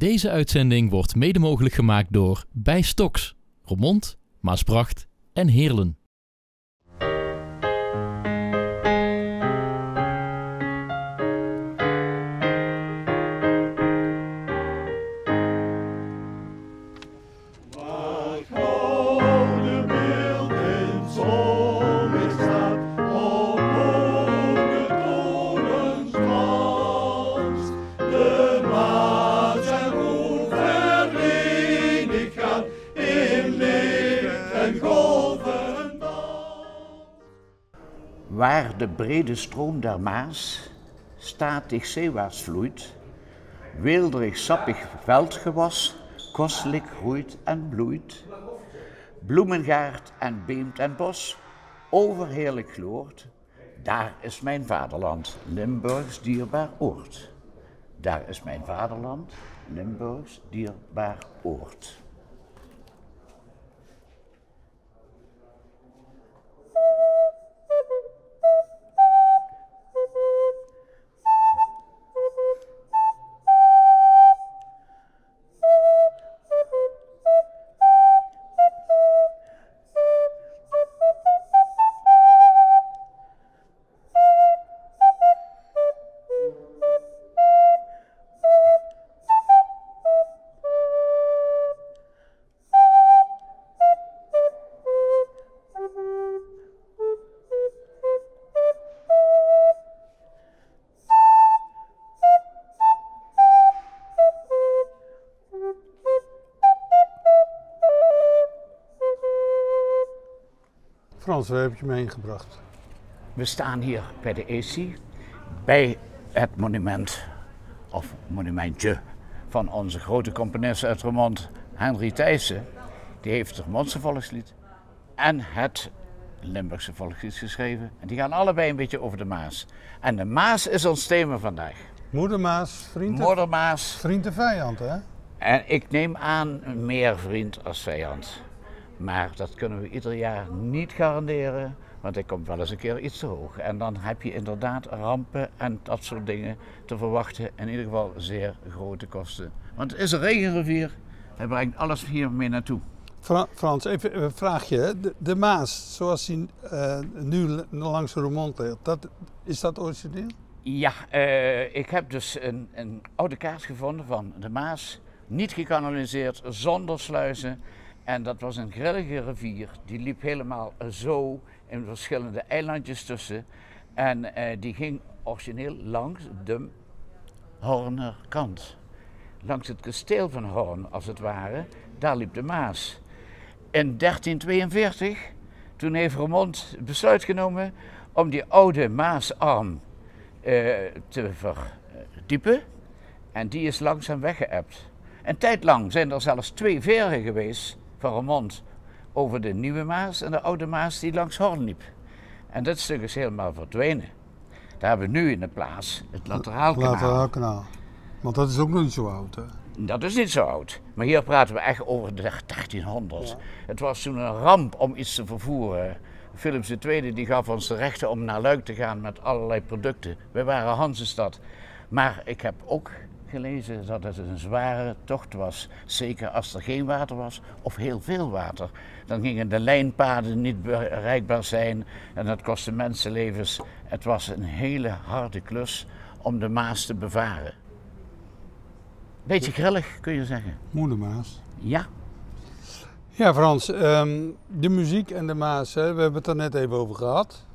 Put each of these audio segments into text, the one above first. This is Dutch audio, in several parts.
Deze uitzending wordt mede mogelijk gemaakt door Bij Stoks, Roermond, Maasbracht en Heerlen. Waar de brede stroom der Maas statig zeewaarts vloeit, weelderig sappig veldgewas, kostelijk groeit en bloeit. Bloemengaard en beemt en bos, overheerlijk gloort, daar is mijn vaderland, Limburgs dierbaar oord. Daar is mijn vaderland, Limburgs dierbaar oord. Frans, waar heb je me heen gebracht? We staan hier bij de ESI, bij het monument, of monumentje, van onze grote componist uit Roermond, Henry Thijssen. Die heeft het Roermondse volkslied en het Limburgse volkslied geschreven. En die gaan allebei een beetje over de Maas. En de Maas is ons thema vandaag. Moeder Maas, Moeder Maas. Vriend en vijand, hè? En ik neem aan meer vriend als vijand. Maar dat kunnen we ieder jaar niet garanderen, want hij komt wel eens een keer iets te hoog. En dan heb je inderdaad rampen en dat soort dingen te verwachten. In ieder geval zeer grote kosten. Want het is een regenrivier, hij brengt alles hier mee naartoe. Frans, even een vraagje. De Maas, zoals die nu langs de Roermond ligt, is dat origineel? Ja, ik heb dus een oude kaart gevonden van de Maas. Niet gekanaliseerd, zonder sluizen. En dat was een grillige rivier, die liep helemaal zo in verschillende eilandjes tussen. En die ging origineel langs de Hornerkant. Langs het kasteel van Horn, als het ware, daar liep de Maas. In 1342, toen heeft Roermond besluit genomen om die oude Maasarm te verdiepen. En die is langzaam weggeëpt. Een tijd lang zijn er zelfs 2 veren geweest van Roermond over de Nieuwe Maas en de Oude Maas die langs Horn liep. En dit stuk is helemaal verdwenen. Daar hebben we nu in de plaats het Lateraalkanaal. Want dat is ook nog niet zo oud, hè? Dat is niet zo oud. Maar hier praten we echt over de 1800. Ja. Het was toen een ramp om iets te vervoeren. Philips II die gaf ons de rechten om naar Luik te gaan met allerlei producten. We waren Hanzestad. Maar ik heb ook gelezen dat het een zware tocht was. Zeker als er geen water was of heel veel water. Dan gingen de lijnpaden niet bereikbaar zijn en dat kostte mensenlevens. Het was een hele harde klus om de Maas te bevaren. Beetje grillig kun je zeggen. Moeder Maas. Ja. Ja, Frans, de muziek en de Maas, hè, we hebben het er net even over gehad.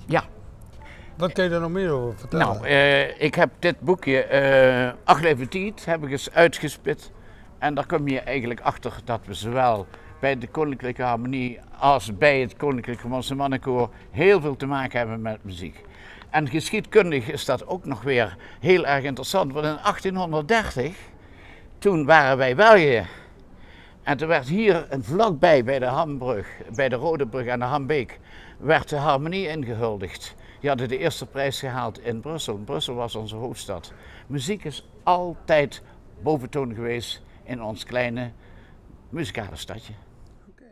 Ja. Wat kun je daar nog meer over vertellen? Nou, ik heb dit boekje, Ach Leven Tiet, heb ik eens uitgespit. En daar kom je eigenlijk achter dat we zowel bij de Koninklijke Harmonie als bij het Koninklijke Roermondse Mannenkoor heel veel te maken hebben met muziek. En geschiedkundig is dat ook nog weer heel erg interessant, want in 1830, toen waren wij België. En toen werd hier vlakbij bij de Hambrug, bij de Rode Brug en de Hambeek, werd de harmonie ingehuldigd. Die hadden de eerste prijs gehaald in Brussel. Brussel was onze hoofdstad. Muziek is altijd boventoon geweest in ons kleine muzikale stadje. Okay.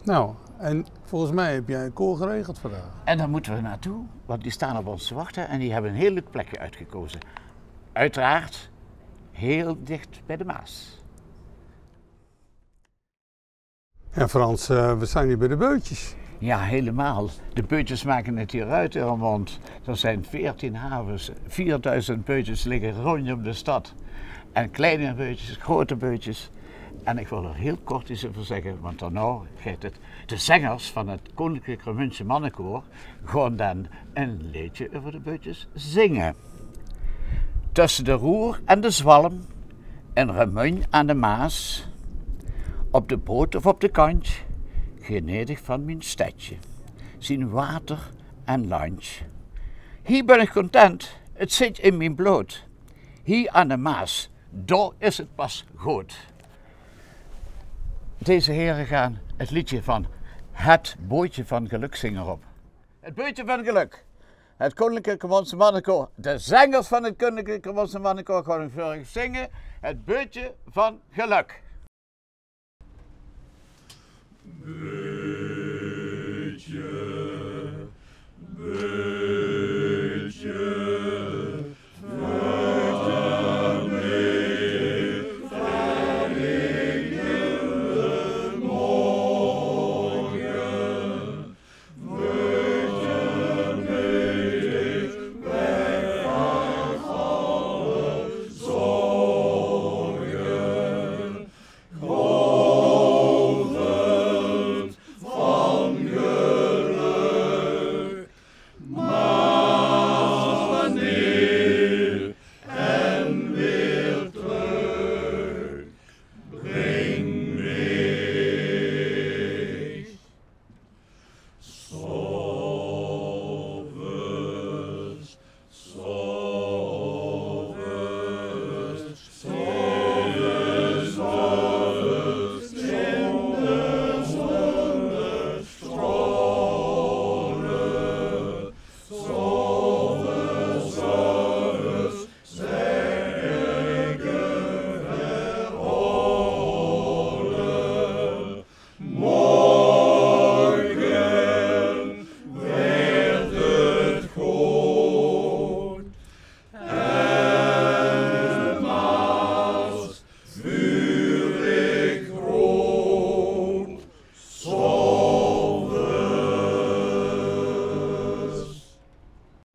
Nou, en volgens mij heb jij een koor geregeld vandaag. En daar moeten we naartoe, want die staan op ons te wachten en die hebben een heel leuk plekje uitgekozen. Uiteraard heel dicht bij de Maas. En Frans, we staan hier bij de Beutjes. Ja, helemaal. De beutjes maken het hier uit in Roermond. Er zijn 14 havens, 4000 beutjes liggen rondom de stad. En kleine beutjes, grote beutjes. En ik wil er heel kort iets over zeggen, want daarna gaat het. De zangers van het Koninklijk Remuntse Mannenkoor gaan dan een liedje over de beutjes zingen. Tussen de Roer en de Zwalm, in Remun aan de Maas, op de boot of op de kant, genedig van mijn stadje, zien water en landje. Hier ben ik content, het zit in mijn bloed. Hier aan de Maas, daar is het pas goed. Deze heren gaan het liedje van Het Bootje van Geluk zingen op. Het Bootje van Geluk. Het Koninklijk Remuntse Mannenkoor. De zangers van het Koninklijk Remuntse Mannenkoor gaan voor u zingen. Het Bootje van Geluk. Bootje, bootje.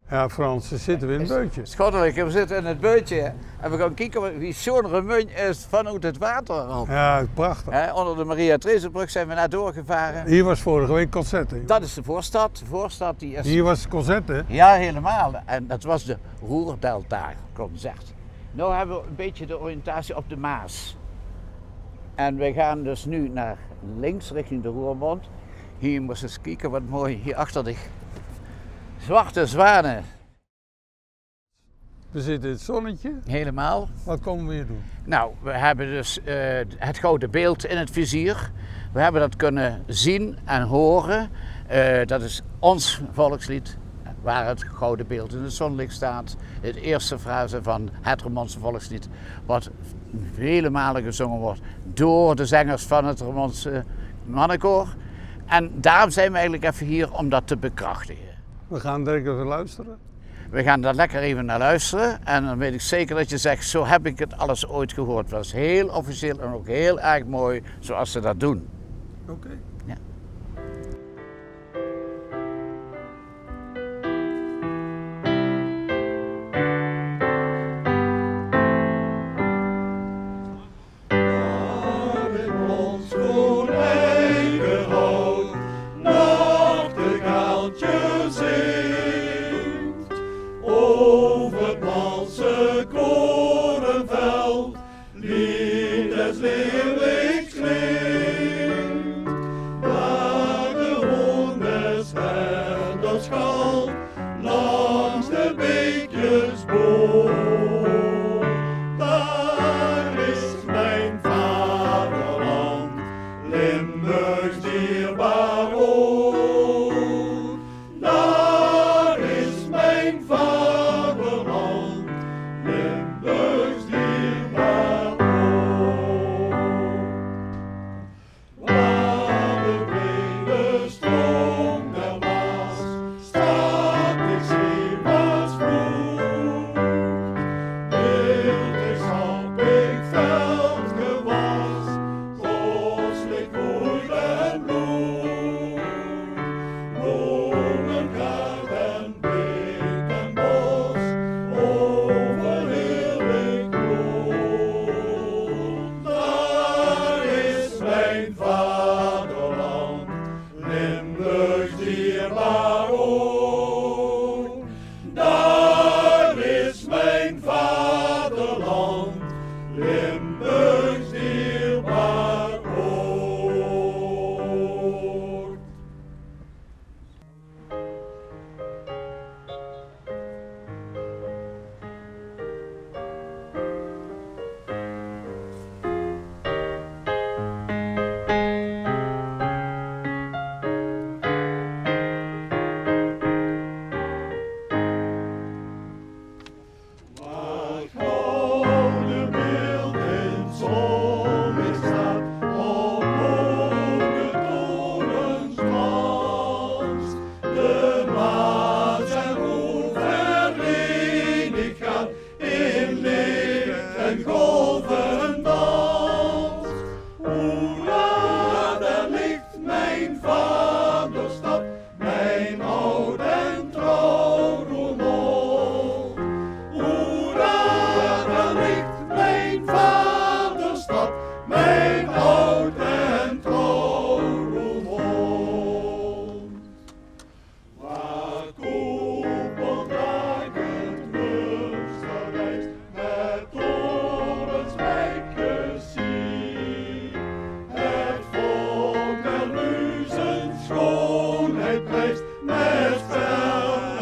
Ja, Frans, dan zitten we in het Beutje. Schottelijk, we zitten in het Beutje en we gaan kijken wie zo'n remun is vanuit het water al. Ja, prachtig. Onder de Maria Theresebrug zijn we net doorgevaren. Hier was vorige week concert, hè? Dat is de voorstad. De voorstad die is... Hier was het concert, hè? Ja, helemaal. En dat was de Roerdelta concert. Nu hebben we een beetje de oriëntatie op de Maas. En we gaan dus nu naar links richting de Roermond. Hier moest je eens kijken wat mooi hier achter de zwarte zwanen. We zitten in het zonnetje. Helemaal. Wat komen we hier doen? Nou, we hebben dus het gouden beeld in het vizier. We hebben dat kunnen zien en horen. Dat is ons volkslied, waar het gouden beeld in het zonlicht staat. Het eerste frase van het Roermondse volkslied, wat vele malen gezongen wordt door de zangers van het Roermondse Mannenkoor. En daarom zijn we eigenlijk even hier om dat te bekrachtigen. We gaan direct even luisteren. We gaan daar lekker even naar luisteren en dan weet ik zeker dat je zegt, zo heb ik het alles ooit gehoord. Dat is heel officieel en ook heel erg mooi zoals ze dat doen. Oké. Ja.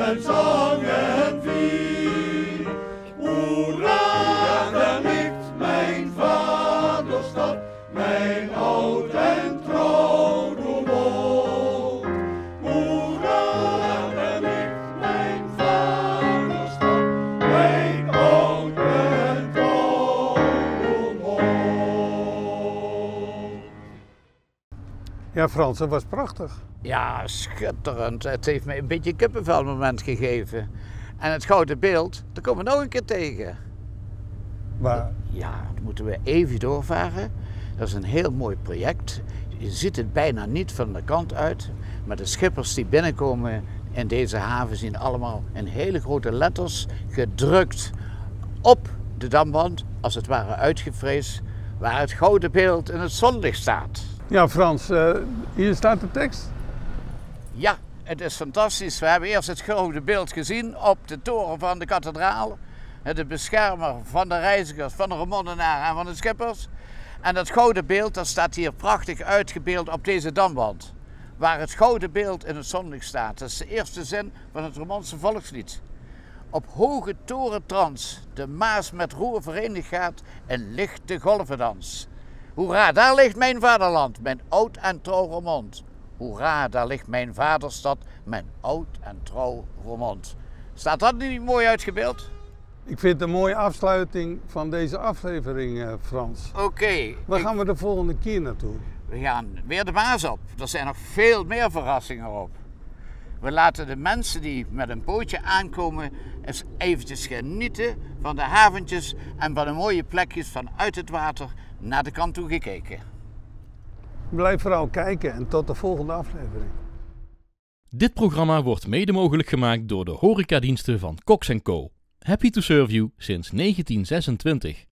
en zang en vier. Hoera, daar ligt mijn vaderstad, mijn oud en trouw Roermond. Hoera, daar ligt mijn vaderstad, mijn oud en trouw Roermond. Ja, Frans, dat was prachtig. Ja, schitterend. Het heeft me een beetje een kippenvelmoment gegeven. En het gouden beeld, daar komen we nog een keer tegen. Maar Ja, dan moeten we even doorvaren. Dat is een heel mooi project. Je ziet het bijna niet van de kant uit. Maar de schippers die binnenkomen in deze haven zien allemaal in hele grote letters gedrukt op de damwand, als het ware uitgefreesd, waar het gouden beeld in het zonlicht staat. ja, Frans, hier staat de tekst. Ja, het is fantastisch. We hebben eerst het gouden beeld gezien op de toren van de kathedraal. De beschermer van de reizigers, van de Roermondenaren en van de schippers. En dat gouden beeld, dat staat hier prachtig uitgebeeld op deze damwand. Waar het gouden beeld in het zonlicht staat. Dat is de eerste zin van het Roermondse volkslied. Op hoge torentrans de Maas met roer verenigd gaat en lichte golvendans. Hoera, daar ligt mijn vaderland, mijn oud en trouw Roermond. Hoera, daar ligt mijn vaderstad, mijn oud en trouw Roermond. Staat dat niet mooi uitgebeeld? Ik vind het een mooie afsluiting van deze aflevering, Frans. Oké, Waar gaan we de volgende keer naartoe? we gaan weer de Maas op. Er zijn nog veel meer verrassingen op. We laten de mensen die met een bootje aankomen eens eventjes genieten van de haventjes en van de mooie plekjes vanuit het water naar de kant toe gekeken. Blijf vooral kijken en tot de volgende aflevering. Dit programma wordt mede mogelijk gemaakt door de horecadiensten van Cox & Co. Happy to serve you sinds 1926.